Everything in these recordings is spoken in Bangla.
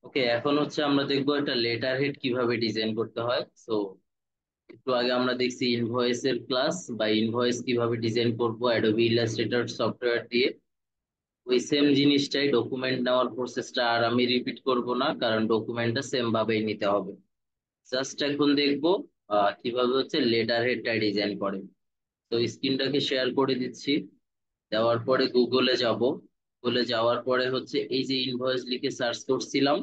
ওকে, এখন হচ্ছে আমরা দেখবো একটা লেটার হেড কিভাবে ডিজাইন করতে হয়। সো একটু আগে আমরা দেখছি ইনভয়েস এর ক্লাস বা ইনভয়েস কিভাবে ডিজাইন করব অ্যাডোবি ইলাস্ট্রেটর সফটওয়্যার দিয়ে। ওই সেম জিনিসটাই ডকুমেন্ট নেওয়ার প্রসেসটা আর আমি রিপিট করব না, কারণ ডকুমেন্টটা সেম ভাবেই নিতে হবে। জাস্ট এখন দেখবো কিভাবে হচ্ছে লেটার হেডটা ডিজাইন করে। তো স্ক্রিনটাকে শেয়ার করে দিচ্ছি। দেওয়ার পরে গুগলে যাব। গুগলে যাওয়ার পরে হচ্ছে এই যে ইনভয়েস লিখে সার্চ করছিলাম,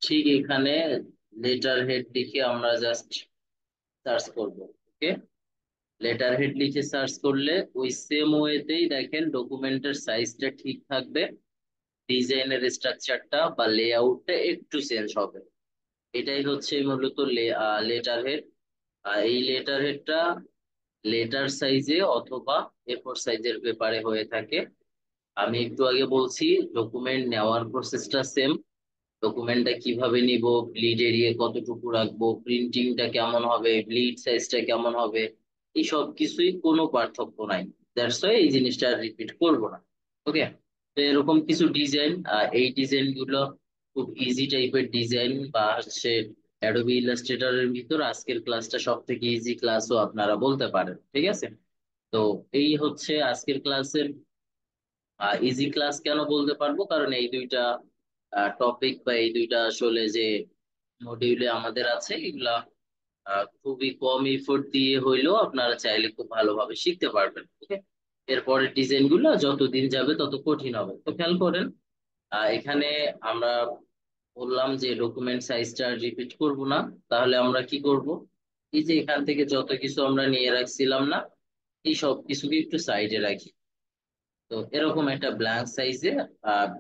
ঠিক এখানে লেটার হেড লিখে আমরা জাস্ট সার্চ করব। ওকে, লেটার হেড লিখে সার্চ করলে ওই সেম ওয়েতেই দেখেন ডকুমেন্টের সাইজটা ঠিক থাকবে, ডিজাইনের স্ট্রাকচারটা বা লেআউটটা একটু চেঞ্জ হবে। এটাই হচ্ছে মূলত লেটার হেড। এই লেটার হেডটা লেটার সাইজে অথবা এ4 সাইজের পেপারে হয়ে থাকে। আমি একটু আগে বলছি ডকুমেন্ট নেওয়ার প্রসেসটা সেম। ডকুমেন্টটা কিভাবে নিব, ব্লিড এরিয়া কতটুকু রাখবো, প্রিন্টিংটা কেমন হবে, ব্লিড সাইজটা কেমন হবে, এই সব কিছুই কোনো পার্থক্য নাই। দ্যাটস ওয়াই এই জিনিসটা রিপিট করব না। ওকে, তো এরকম কিছু ডিজাইন, এই ডিজাইন গুলো খুব ইজি টাইপের ডিজাইন বা হচ্ছে অ্যাডোবি ইলাস্ট্রেটরের ভিতর আজকের ক্লাসটা সব থেকে ইজি ক্লাসও আপনারা বলতে পারেন, ঠিক আছে? তো এই হচ্ছে আজকের ক্লাসের ইজি ক্লাস। কেন বলতে পারবো, কারণ এই দুইটা টপিক বা এই দুইটা আসলে যে মডিউলে আমাদের আছে এগুলা খুবই কম এফোর্ট দিয়ে হইলেও আপনারা চাইলে খুব ভালোভাবে শিখতে পারবেন। ওকে, এরপরে ডিজাইন গুলো যতদিন যাবে তত কঠিন হবে। তো খেয়াল করেন, এখানে আমরা বললাম যে ডকুমেন্ট সাইজটা রিপিট করব না। তাহলে আমরা কি করব, এই যে এখান থেকে যত কিছু আমরা নিয়ে রাখছিলাম না, এই সব কিছুকে একটু সাইডে রাখি। তো এরকম একটা ব্ল্যাঙ্ক সাইজে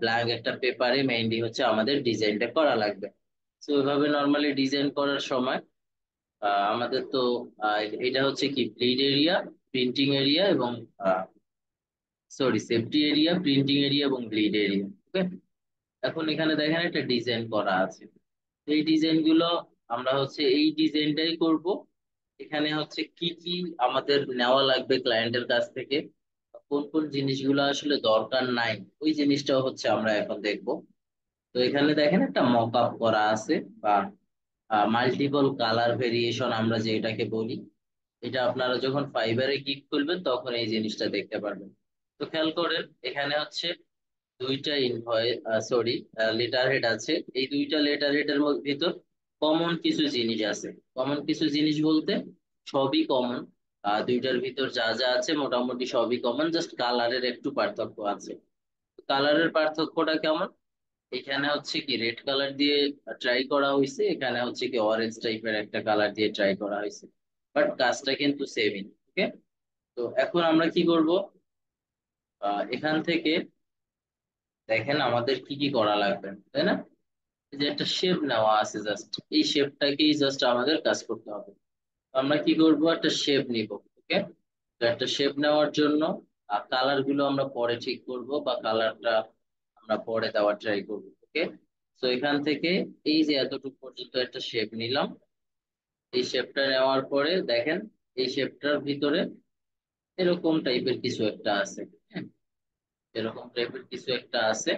ব্ল্যাঙ্ক একটা পেপারে মেইনলি হচ্ছে আমাদের ডিজাইনটা করা লাগবে। তো ওইভাবে নর্মালি ডিজাইন করার সময় আমাদের তো এটা হচ্ছে কি ব্লিড এরিয়া, প্রিন্টিং এরিয়া এবং sorry safety area, printing area এবং ব্লিড এরিয়া। ওকে, এখন এখানে দেখেন একটা ডিজাইন করা আছে। এই ডিজাইন গুলো আমরা হচ্ছে এই ডিজাইনটাই করব। এখানে হচ্ছে কি কি আমাদের নেওয়া লাগবে ক্লায়েন্টের কাছ থেকে, কোন কোন জিনিসগুলো আসলে দরকার নাই, ওই জিনিসটাও হচ্ছে আমরা এখন দেখব। তো এখানে দেখেন একটা মক আপ করা আছে বা মাল্টিপল কালার ভেরিয়েশন আমরা যেটাকে বলি। এটা আপনারা যখন ফাইবারে ক্লিক করবেন তখন এই জিনিসটা দেখতে পারবেন। তো খেয়াল করেন, এখানে হচ্ছে দুইটা ইনভয়েস সরি লেটার হেড আছে। এই দুইটা লেটার হেডের ভিতর কমন কিছু জিনিস আছে। কমন কিছু জিনিস বলতে সবই কমন। দুইটার ভিতর যা যা আছে মোটামুটি সবই কমন, জাস্ট কালারের একটু পার্থক্য আছে। কালারের পার্থক্যটা কেমন, এখানে হচ্ছে কি রেড কালার দিয়ে ট্রাই করা হয়েছে, এখানে হচ্ছে কি অরেঞ্জ টাইপের একটা কালার দিয়ে ট্রাই করা হয়েছে, বাট কাজটা কিন্তু সেমই। ওকে, তো এখন আমরা কি করব, এখান থেকে দেখেন আমাদের কি কি করা লাগবে, তাই না? এই যে একটা শেপ নেওয়া আছে, জাস্ট এই শেপটাকেই জাস্ট আমাদের কাজ করতে হবে। তো আমরা কি করব, একটা শেপ নিব। ওকে, তো একটা শেপ নেওয়ার জন্য কালার গুলো আমরা পরে ঠিক করব বা কালারটা আমরা পরে দেওয়ার ট্রাই করব। ওকে, তো এখান থেকে এই যে এতটুকু পর্যন্ত একটা শেপ নিলাম। এই শেপটা নেওয়ার পরে দেখেন এই শেপটার ভিতরে এরকম টাইপের কিছু একটা আছে। হ্যাঁ, এরকম টাইপের কিছু একটা আছে।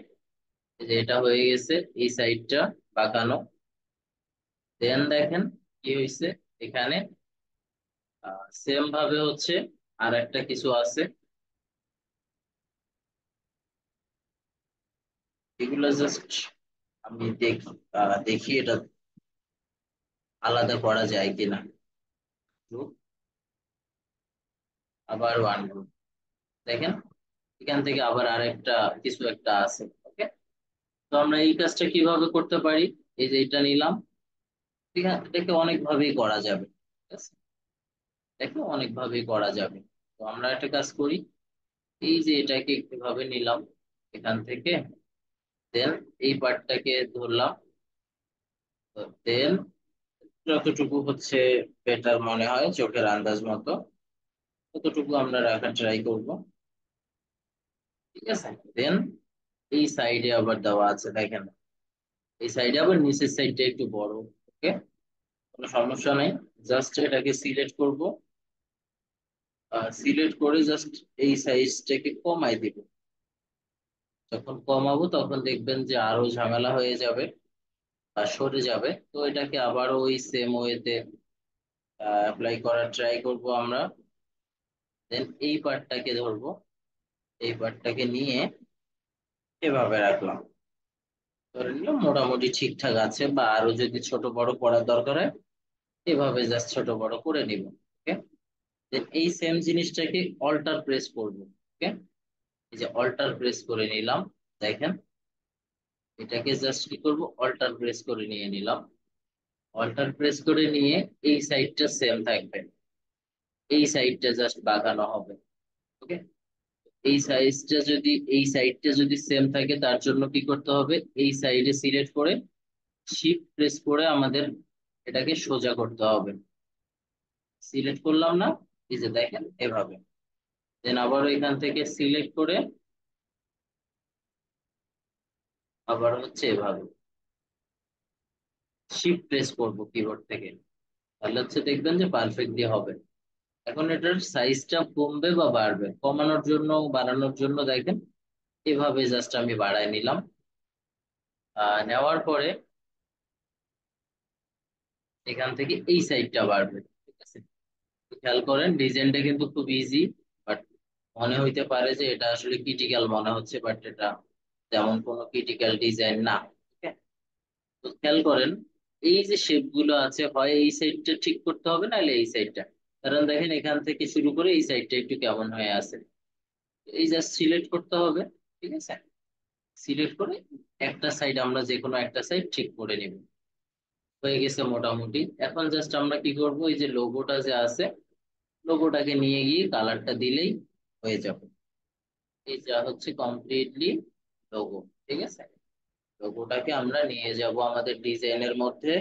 এই যে এটা হয়ে গেছে এই সাইডটা বাঁকানো। দেন দেখেন কি হয়েছে এখানে, সেম ভাবে হচ্ছে আর একটা কিছু আছে। এগুলো জাস্ট আমি দেখি, দেখি এটা আলাদা করা যায় কিনা। Group, আবার ওয়ান গ্রুপ, দেখেন এখান থেকে আবার আরেকটা কিছু একটা আছে। ওকে, তো আমরা এই কাজটা কিভাবে করতে পারি, এই যে এটা নিলাম, ঠিক আছে, এটাকে অনেক ভাবেই করা যাবে। ঠিক আছে, এটাকে অনেক ভাবেই করা যাবে। তো আমরা একটা কাজ করি, এই যে এটাকে কিভাবে নিলাম এখান থেকে, দেন এই পার্টটাকে ধরলাম। দেন যতটুকু হচ্ছে বেটার মনে হয় চোখের আন্দাজ মতো ততটুকু আমরা রাখার ট্রাই করব। ঠিক আছে, দেন এই সাইডে আবার দেওয়া আছে দেখেন, এই সাইডে আবার নিচের সাইডটা একটু বড়। ওকে, কোনো সমস্যা নাই। জাস্ট এটাকে সিলেক্ট করব, সিলেক্ট করে জাস্ট এই সাইজটাকে কমাই দিব। যখন কমাবো তখন দেখবেন যে আরো ঝামেলা হয়ে যাবে বা সরে যাবে। তো এটাকে আবারও ওই সেম ওয়েতে অ্যাপ্লাই করার ট্রাই করব আমরা। দেন এই পার্টটাকে ধরবো, এই পার্টটাকে নিয়ে এভাবে রাখলাম। ধরে নিলাম মোটামুটি ঠিকঠাক আছে, বা আরো যদি ছোট বড় করার দরকার হয় এভাবে জাস্ট ছোট বড় করে নিব। ওকে, দেন এই সেম জিনিসটাকে অল্টার প্রেস করব। ওকে, এই যে অল্টার প্রেস করে নিলাম, দেখেন এটাকে জাস্ট কি করব, অল্টার প্রেস করে নিয়ে নিলাম। অল্টার প্রেস করে নিয়ে এই সাইডটা সেম থাকবে, এই সাইডটা জাস্ট বাঁকানো হবে। ওকে, এই সাইডটা যদি সেম থাকে তার জন্য কি করতে হবে, এই সাইডে সিলেক্ট করে শিফট প্রেস করে আমাদের এটাকে সোজা করতে হবে। সিলেক্ট করলাম না, এই যে দেখেন এভাবে। দেন আবার এখান থেকে সিলেক্ট করে আবার হচ্ছে এভাবে শিফট প্রেস করব কিবোর্ড থেকে, তাহলে হচ্ছে দেখবেন যে পারফেক্টলি হবে। এখন এটার সাইজটা কমবে বা বাড়বে, কমানোর জন্য বাড়ানোর জন্য দেখেন এভাবে জাস্ট আমি বাড়ায় নিলাম। নেওয়ার পরে এখান থেকে এই সাইডটা বাড়বে। ঠিক আছে, খেয়াল করেন ডিজাইনটা কিন্তু খুব ইজি, বাট মনে হইতে পারে যে এটা আসলে ক্রিটিক্যাল মনে হচ্ছে, বাট এটা তেমন কোনো ক্রিটিক্যাল ডিজাইন না। Okay? তো খেয়াল করেন এই যে শেপ গুলো আছে, হয় এই সাইডটা ঠিক করতে হবে নাহলে এই সাইডটা। কারণ দেখেন এখান থেকে শুরু করে এই সাইডটা একটু কেমন হয়ে আছে, এই জাস্ট সিলেক্ট করতে হবে। ঠিক আছে, সিলেক্ট করে একটা সাইড আমরা যে কোনো একটা সাইড ঠিক করে নিব। হয়ে গেছে মোটামুটি। এখন জাস্ট আমরা কি করব, এই যে লোগোটা যে আছে লোগোটাকে নিয়ে গিয়ে কালারটা দিলেই হয়ে যাবে। এই যা হচ্ছে কমপ্লিটলি লোগো। ঠিক আছে, লোগোটাকে আমরা নিয়ে যাব আমাদের ডিজাইনের মধ্যে,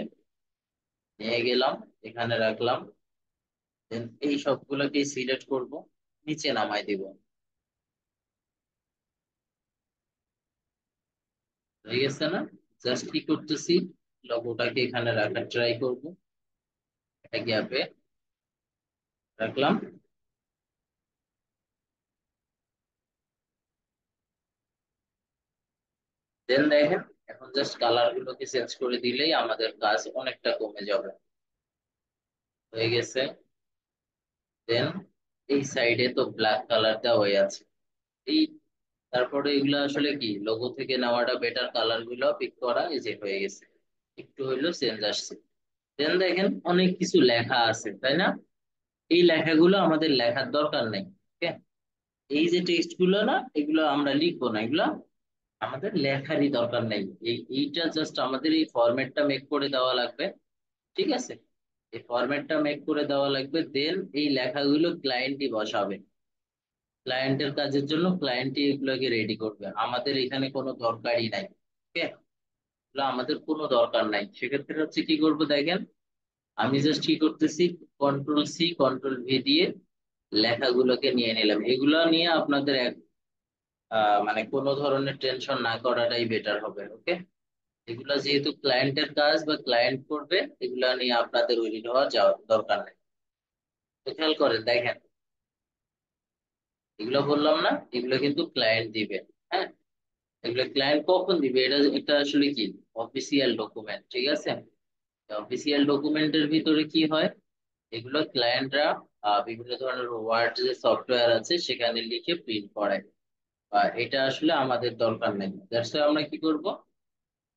নিয়ে গেলাম, এখানে রাখলাম। দেন এই সবগুলোকে সিলেক্ট করব, নিচে নামাই দিব। হয়ে গেছে না? জাস্ট কি করতেছি, লোগোটাকে এখানে রাখার ট্রাই করব, এটা গ্যাপে রাখলাম। দেন দেখেন এখন জাস্ট কালার গুলোকে চেঞ্জ করে দিলেই আমাদের কাজ অনেকটা কমে যাবে। হয়ে গেছে। দেন এই সাইডে তো ব্ল্যাক কালার দেওয়া হয়ে আছে, এই তারপরে এগুলো আসলে কি লোগো থেকে নেওয়াটা বেটার, কালার গুলো পিক করা, এই যে হয়ে গেছে, একটু হইলো চেঞ্জ আসছে। দেন দেখেন অনেক কিছু লেখা আছে তাই না, এই লেখাগুলো আমাদের লেখার দরকার নেই। ওকে, এই যে টেক্সট গুলো না এগুলো আমরা লিখবো না, এগুলো আমাদের লেখারই দরকার নেই। এইটা জাস্ট আমাদের এই ফরম্যাটটা মেক করে দেওয়া লাগবে। ঠিক আছে, এই ফরম্যাটটা মেক করে দেওয়া লাগবে, দেন এই লেখাগুলো ক্লায়েন্টই বসাবে। ক্লায়েন্টের কাজের জন্য ক্লায়েন্টই এগুলোকে রেডি করবে, আমাদের এখানে কোনো দরকারই নাই। ওকে, এগুলো আমাদের কোনো দরকার নাই। সেক্ষেত্রে হচ্ছে কি করব দেখেন, আমি জাস্ট কি করতেছি, কন্ট্রোল সি কন্ট্রোল ভি দিয়ে লেখাগুলোকে নিয়ে নিলাম। এগুলো নিয়ে আপনাদের মানে কোনো ধরনের টেনশন না করাটাই বেটার হবে। ওকে, এগুলা যেহেতু ক্লায়েন্টের কাজ বা ক্লায়েন্ট করবে, এগুলা নিয়ে আপনাদের ওইদিন হওয়ার যাওয়ার দরকার নেই। তো খেয়াল করেন দেখেন, এগুলো বললাম না, এগুলো কিন্তু ক্লায়েন্ট দিবে। হ্যাঁ, এগুলো ক্লায়েন্ট কখন দিবে, এটা এটা আসলে কি অফিসিয়াল ডকুমেন্ট। ঠিক আছে, অফিসিয়াল ডকুমেন্টের ভিতরে কি হয়, এগুলো ক্লায়েন্টরা বিভিন্ন ধরনের ওয়ার্ড যে সফটওয়্যার আছে সেখানে লিখে প্রিন্ট করায়। এটা আসলে আমাদের দরকার নেই, দ্যাটস আমরা কি করব,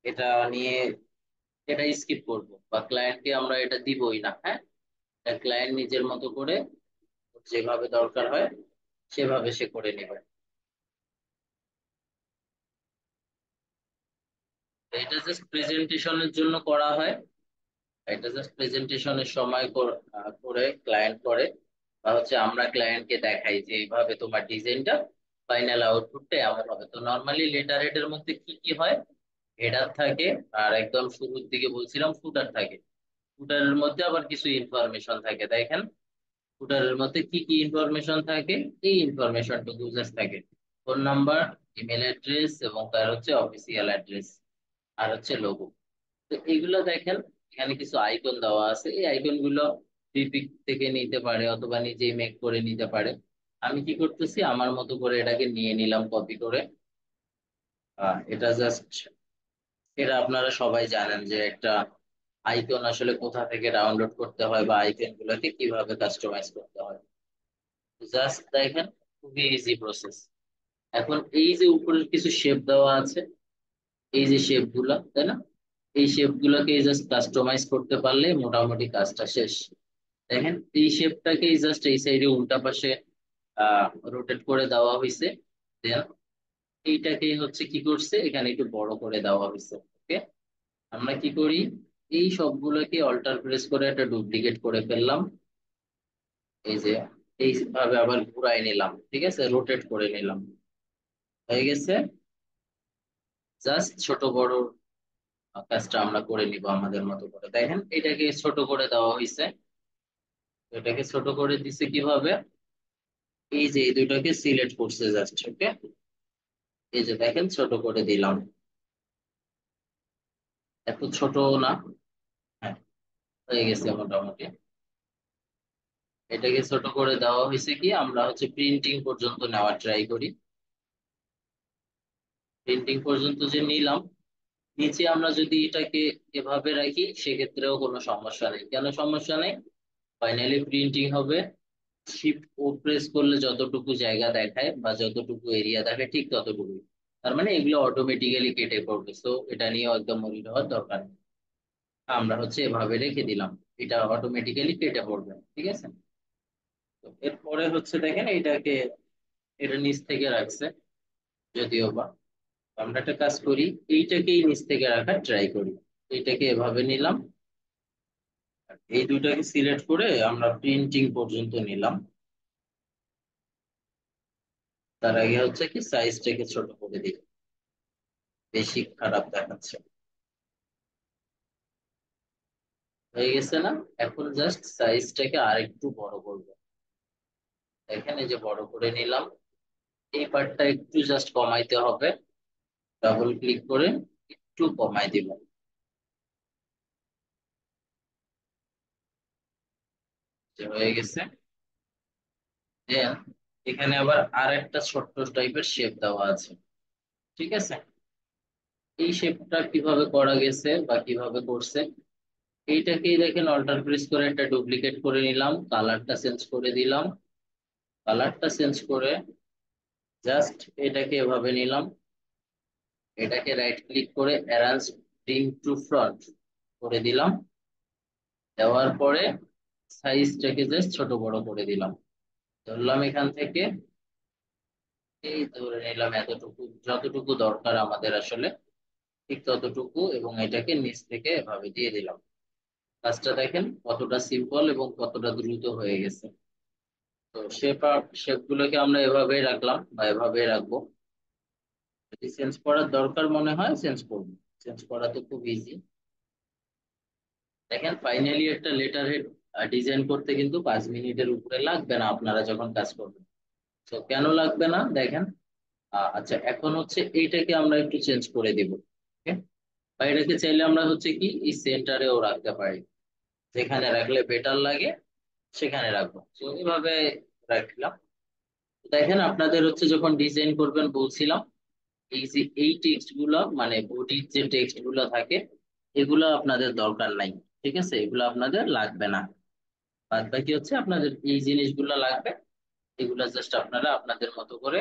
এটা নিয়ে এটা স্কিপ করব, বা ক্লায়েন্টকে আমরা এটা দিবই না। হ্যাঁ, ক্লায়েন্ট নিজের মতো করে যেভাবে দরকার হয় সেভাবে সে করে নেবে। এটা জাস্ট প্রেজেন্টেশনের জন্য করা হয়, এটা জাস্ট প্রেজেন্টেশনের সময় করে ক্লায়েন্ট করে, বা হচ্ছে আমরা ক্লায়েন্টকে দেখাই যে এইভাবে তোমার ডিজাইনটা ফাইনাল আউটপুটটা এমন হবে। তো নর্মালি লেটার হেডের মধ্যে কি কি হয়, হেডার থাকে, আর একদম শুরুর দিকে বলছিলাম ফুটার থাকে। ফুটারের মধ্যে আবার কিছু ইনফরমেশন থাকে, দেখেন ফুটারের মধ্যে কি কি ইনফরমেশন থাকে, এই ইনফরমেশনটুকু জাস্ট থাকে, ফোন নাম্বার, ইমেল অ্যাড্রেস, এবং তার হচ্ছে অফিসিয়াল অ্যাড্রেস, আর হচ্ছে লোগো। তো এইগুলো দেখেন এখানে কিছু আইকন দেওয়া আছে, এই আইকন গুলো পিপিক থেকে নিতে পারে অথবা নিজেই মেক করে নিতে পারে। আমি কি করতেছি, আমার মতো করে এটাকে নিয়ে নিলাম কপি করে। এটা জাস্ট, এটা আপনারা সবাই জানেন যে একটা আইকন আসলে কোথা থেকে ডাউনলোড করতে হয় বা আইকন গুলোকে কিভাবে কাস্টমাইজ করতে হয়। জাস্ট দেখেন, খুবই ইজি প্রসেস। এখন এই যে উপরের কিছু শেপ দেওয়া আছে, এই যে শেপ গুলা, তাই না? এই শেপ গুলাকে জাস্ট কাস্টমাইজ করতে পারলে মোটামুটি কাজটা শেষ। দেখেন, এই শেপটাকে জাস্ট এই সাইডে উল্টা পাশে রোটেট করে দেওয়া হয়েছে। দেন এইটাকে হচ্ছে কি করছে, এখানে একটু বড় করে দেওয়া হয়েছে। ওকে, আমরা কি করি, এই সবগুলোকে অল্টার প্রেস করে একটা ডুপ্লিকেট করে ফেললাম। এই যে এইভাবে আবার ঘুরাই নিলাম, ঠিক আছে, রোটেট করে নিলাম, হয়ে গেছে। জাস্ট ছোট বড় কাজটা আমরা করে নিব আমাদের মতো করে। দেখেন, এটাকে ছোট করে দেওয়া হয়েছে। এটাকে ছোট করে দিছে কিভাবে, এই যে এই দুইটাকে সিলেক্ট করছে জাস্ট। ওকে, এই যে দেখেন ছোট করে দিলাম, এত ছোট না। হ্যাঁ, হয়ে গেছে মোটামুটি। এটাকে ছোট করে দেওয়া হয়েছে কি, আমরা হচ্ছে প্রিন্টিং পর্যন্ত নেওয়ার ট্রাই করি। প্রিন্টিং পর্যন্ত যে নিলাম, নিচে আমরা যদি এটাকে এভাবে রাখি সেক্ষেত্রেও কোনো সমস্যা নেই। কেন সমস্যা নেই? ফাইনালি প্রিন্টিং হবে, শিফট ও প্রেস করলে যতটুকু জায়গা দেখায় বা যতটুকু এরিয়া দেখায় ঠিক ততটুকু। তার মানে এগুলো অটোমেটিক্যালি কেটে পড়বে, তো এটা নিয়ে একদম মরির হওয়ার দরকার নেই। আমরা হচ্ছে এভাবে রেখে দিলাম, এটা অটোমেটিক্যালি কেটে পড়বে, ঠিক আছে। তো এরপরে হচ্ছে দেখেন এইটাকে, এটা নিচ থেকে রাখছে যদিও বা, আমরা একটা কাজ করি, এইটাকেই নিচ থেকে রাখার ট্রাই করি। এইটাকে এভাবে নিলাম, এই দুইটাকে সিলেক্ট করে আমরা প্রিন্টিং পর্যন্ত নিলাম। তার আগে হচ্ছে কি সাইজটাকে ছোট করে দিই, বেশি খারাপ দেখাচ্ছে। হয়ে গেছে না? এখন জাস্ট সাইজটাকে আরেকটু বড় করবো। এখানে যে বড় করে নিলাম, এই পার্টটা একটু জাস্ট কমাইতে হবে, ডাবল ক্লিক করে একটু কমাই দিব। যে হয়ে গেছে। দেন এখানে আবার আর একটা ছোট্ট টাইপের শেপ দেওয়া আছে, ঠিক আছে। এই শেপটা কিভাবে করা গেছে বা কিভাবে করছে, এইটাকেই দেখেন অল্টার প্রেস করে একটা ডুপ্লিকেট করে নিলাম, কালারটা চেঞ্জ করে দিলাম। কালারটা চেঞ্জ করে জাস্ট এটাকে এভাবে নিলাম, এটাকে রাইট ক্লিক করে অ্যারেঞ্জ ব্রিং টু ফ্রন্ট করে দিলাম। দেওয়ার পরে সাইজটাকে জাস্ট ছোট বড় করে দিলাম। ধরলাম এখান থেকে, এই ধরে নিলাম এতটুকু, যতটুকু দরকার আমাদের আসলে ঠিক ততটুকু, এবং এটাকে নিচ থেকে এভাবে দিয়ে দিলাম। কাজটা দেখেন কতটা সিম্পল এবং কতটা দ্রুত হয়ে গেছে। তো শেপ গুলোকে আমরা এভাবেই রাখলাম বা এভাবেই রাখবো। যদি চেঞ্জ করার দরকার মনে হয় চেঞ্জ করবো, চেঞ্জ করা তো খুব ইজি। দেখেন ফাইনালি একটা লেটার হেড ডিজাইন করতে কিন্তু 5 মিনিটের উপরে লাগবে না আপনারা যখন কাজ করবেন। তো কেন লাগবে না দেখেন, আচ্ছা এখন হচ্ছে এইটাকে আমরা একটু চেঞ্জ করে দিব। ওকে, বা এটাকে চাইলে আমরা হচ্ছে কি এই সেন্টারেও রাখতে পারি, যেখানে রাখলে বেটার লাগে সেখানে রাখবো। তো এভাবে রাখলাম। দেখেন আপনাদের হচ্ছে যখন ডিজাইন করবেন বলছিলাম, এই যে এই টেক্সট গুলো মানে বডির যে টেক্সট গুলো থাকে, এগুলো আপনাদের দরকার নাই, ঠিক আছে, এগুলো আপনাদের লাগবে না। বাদ বাকি হচ্ছে আপনাদের এই জিনিসগুলো লাগবে। এগুলো জাস্ট আপনারা আপনাদের মতো করে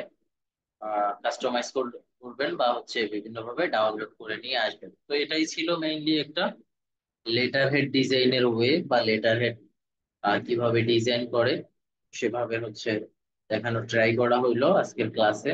কাস্টমাইজ করবেন বা হচ্ছে বিভিন্ন ভাবে ডাউনলোড করে নিয়ে আসবেন। তো এটাই ছিল মেইনলি একটা লেটার হেড ডিজাইনের ওয়ে, বা লেটার হেড কিভাবে ডিজাইন করে সেভাবে হচ্ছে দেখানো ট্রাই করা হইলো আজকের ক্লাসে।